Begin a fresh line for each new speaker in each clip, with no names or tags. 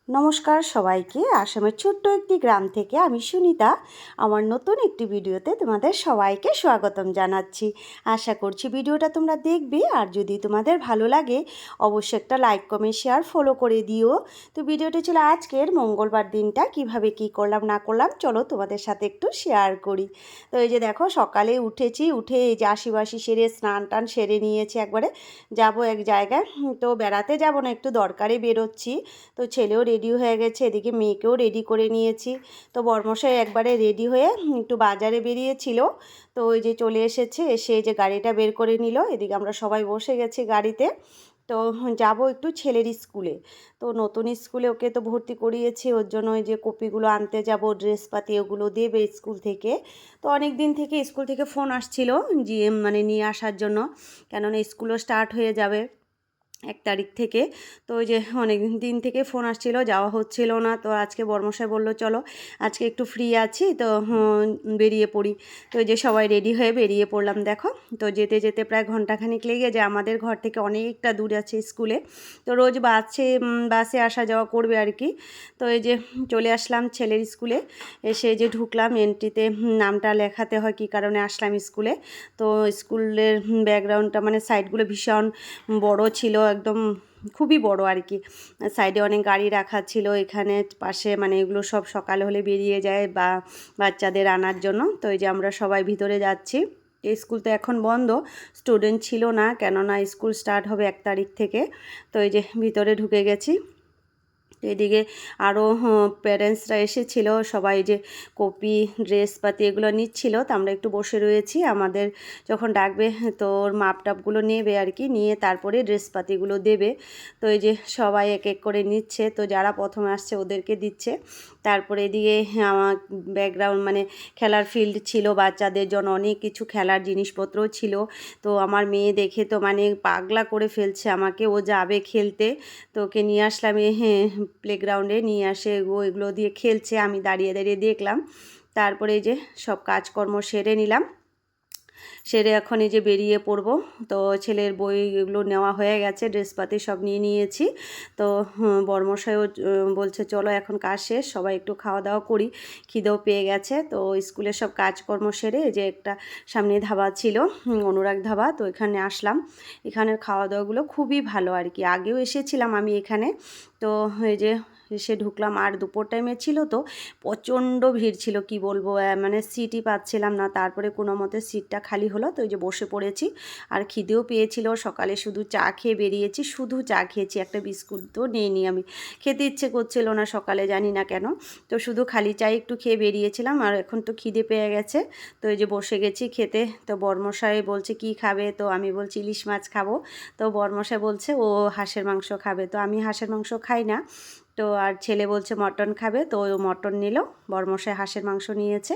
নমস্কার সবাইকে। আসামের ছোট্ট একটি গ্রাম থেকে আমি সুনিতা আমার নতুন একটি ভিডিওতে তোমাদের সবাইকে স্বাগতম জানাচ্ছি। আশা করছি ভিডিওটা তোমরা দেখবে, আর যদি তোমাদের ভালো লাগে অবশ্যই একটা লাইক কমেন্ট শেয়ার ফলো করে দিও। তো ভিডিওটি ছিল আজকের মঙ্গলবার দিনটা কিভাবে কি করলাম না করলাম, চলো তোমাদের সাথে একটু শেয়ার করি। তো এই যে দেখো, সকালে উঠেছি, উঠে এই যে আশিবাসি সেরে স্নান টান সেরে নিয়েছি, একবারে যাব এক জায়গায়। তো বেড়াতে যাব না, একটু দরকারে বেরোচ্ছি। তো ছেলেও রেডি হয়ে গেছে, এদিকে মেয়েকেও রেডি করে নিয়েছি। তো বরমশাই একবারে রেডি হয়ে একটু বাজারে বেরিয়েছিল, তো ওই যে চলে এসেছে, এসে যে গাড়িটা বের করে নিল। এদিকে আমরা সবাই বসে গেছি গাড়িতে। তো যাব একটু ছেলের স্কুলে। তো নতুন স্কুলে ওকে তো ভর্তি করিয়েছি, ওর জন্য ওই যে কপিগুলো আনতে যাব, ড্রেসপাতি ওগুলো দেবে স্কুল থেকে। তো অনেক দিন থেকে স্কুল থেকে ফোন আসছিল যে মানে নিয়ে আসার জন্য, কেননা স্কুলও স্টার্ট হয়ে যাবে 1 তারিখ থেকে। তো ওই যে অনেক দিন থেকে ফোন আসছিল, যাওয়া হচ্ছিল না। তো আজকে বর্মশাই বলল চলো আজকে একটু ফ্রি আছি, তো বেরিয়ে পড়ি। তো ওই যে সবাই রেডি হয়ে বেরিয়ে পড়লাম। দেখো, তো যেতে যেতে প্রায় ঘন্টাখানিক লেগে যায়, আমাদের ঘর থেকে অনেকটা দূর আছে স্কুলে। তো রোজ বাসে আসা যাওয়া করবে আর কি। তো এই যে চলে আসলাম ছেলের স্কুলে, এসে যে ঢুকলাম এন্ট্রিতে নামটা লেখাতে হয় কী কারণে আসলাম স্কুলে। তো স্কুলের ব্যাকগ্রাউন্ডটা মানে সাইডগুলো ভীষণ বড় ছিল, একদম খুবই বড় আর কি। সাইডে অনেক গাড়ি রাখা ছিল, এখানে পাশে মানে এগুলো সব সকাল হলে বেরিয়ে যায় বা বাচ্চাদের আনার জন্য। তো এই যে আমরা সবাই ভিতরে যাচ্ছি। এই স্কুল তো এখন বন্ধ, স্টুডেন্ট ছিল না, কেননা স্কুল স্টার্ট হবে 1 তারিখ থেকে। তো এই যে ভিতরে ঢুকে গেছি। এদিকে আরও প্যারেন্টসরা এসেছিলো, সবাই যে কপি ড্রেসপাতি এগুলো নিচ্ছিল। তো আমরা একটু বসে রয়েছি, আমাদের যখন ডাকবে তো ওর মাপটাপগুলো নেবে আর কি, নিয়ে তারপরে ড্রেসপাতিগুলো দেবে। তো এই যে সবাই এক এক করে নিচ্ছে, তো যারা প্রথমে আসছে ওদেরকে দিচ্ছে। তারপরে এদিকে আমার ব্যাকগ্রাউন্ড মানে খেলার ফিল্ড ছিল, বাচ্চাদের জন্য অনেক কিছু খেলার জিনিসপত্রও ছিল। তো আমার মেয়ে দেখে তো মানে পাগলা করে ফেলছে আমাকে, ও যাবে খেলতে। তো ওকে নিয়ে আসলাম প্লেগ্রাউন্ডে, নিয়ে আসে এগুলো দিয়ে খেলছে, আমি দাঁড়িয়ে দাঁড়িয়ে দেখলাম। তারপরে এই যে সব কাজকর্ম সেরে নিলাম, সেরে এখন এই যে বেরিয়ে পড়ব। তো ছেলের বই এগুলো নেওয়া হয়ে গেছে, ড্রেসপাতি সব নিয়ে নিয়েছি। তো বর্মশাইও বলছে চলো এখন কাজ শেষ, সবাই একটু খাওয়া দাওয়া করি, খিদেও পেয়ে গেছে। তো স্কুলের সব কাজকর্ম সেরে যে একটা সামনে ধাবা ছিল, অনুরাগ ধাবা, তো এখানে আসলাম। এখানের খাওয়া দাওয়াগুলো খুবই ভালো আর কি, আগেও এসেছিলাম আমি এখানে। তো এই যে এসে ঢুকলাম, আর দুপুর টাইমে ছিল তো প্রচণ্ড ভিড় ছিল, কি বলবো, মানে সিটই পাচ্ছিলাম না। তারপরে কোনো মতে সিটটা খালি হলো, তো ওই যে বসে পড়েছি। আর খিদেও পেয়েছিল, সকালে শুধু চা খেয়ে বেরিয়েছি, শুধু চা খেয়েছি, একটা বিস্কুট তো নিইনি আমি, খেতে ইচ্ছে করছিল না সকালে, জানি না কেন। তো শুধু খালি চাই একটু খেয়ে বেরিয়েছিলাম, আর এখন তো খিদে পেয়ে গেছে। তো এই যে বসে গেছি খেতে। তো বর্মশাই বলছে কি খাবে, তো আমি বলছি ইলিশ মাছ খাবো। তো বর্মশাই বলছে ও হাঁসের মাংস খাবে, তো আমি হাঁসের মাংস খাই না। তো আর ছেলে বলছে মটন খাবে, তো ও মটন নিল। বর্মশাই হাঁসের মাংস নিয়েছে,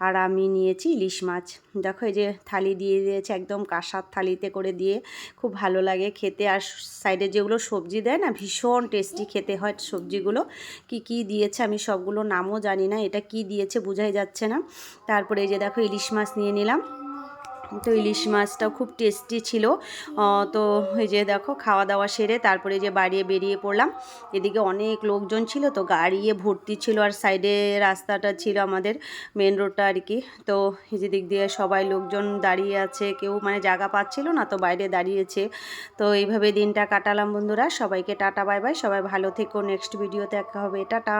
আর আমি নিয়েছি ইলিশ মাছ। দেখো এই যে থালি দিয়ে দিয়েছে, একদম কাঁসার থালিতে করে দিয়ে, খুব ভালো লাগে খেতে। আর সাইডে যেগুলো সবজি দেয় না, ভীষণ টেস্টি খেতে হয় সবজিগুলো। কি কি দিয়েছে আমি সবগুলো নামও জানি না, এটা কি দিয়েছে বোঝাই যাচ্ছে না। তারপরে এই যে দেখো ইলিশ মাছ নিয়ে নিলাম। তো ইলিশ মাছটাও খুব টেস্টি ছিল। তো এই যে দেখো খাওয়া দাওয়া সেরে তারপরে যে বেরিয়ে পড়লাম। এদিকে অনেক লোকজন ছিল, তো গাড়িয়ে ভর্তি ছিল, আর সাইডে রাস্তাটা ছিল আমাদের মেন রোডটা আর কি। তো এই যে দিক দিয়ে সবাই লোকজন দাঁড়িয়ে আছে, কেউ মানে জায়গা পাচ্ছিল না, তো বাইরে দাঁড়িয়েছে। তো এইভাবে দিনটা কাটালাম বন্ধুরা। সবাইকে টাটা বাই বাই, সবাই ভালো থেকো, নেক্সট ভিডিওতে দেখা হবে, টাটা।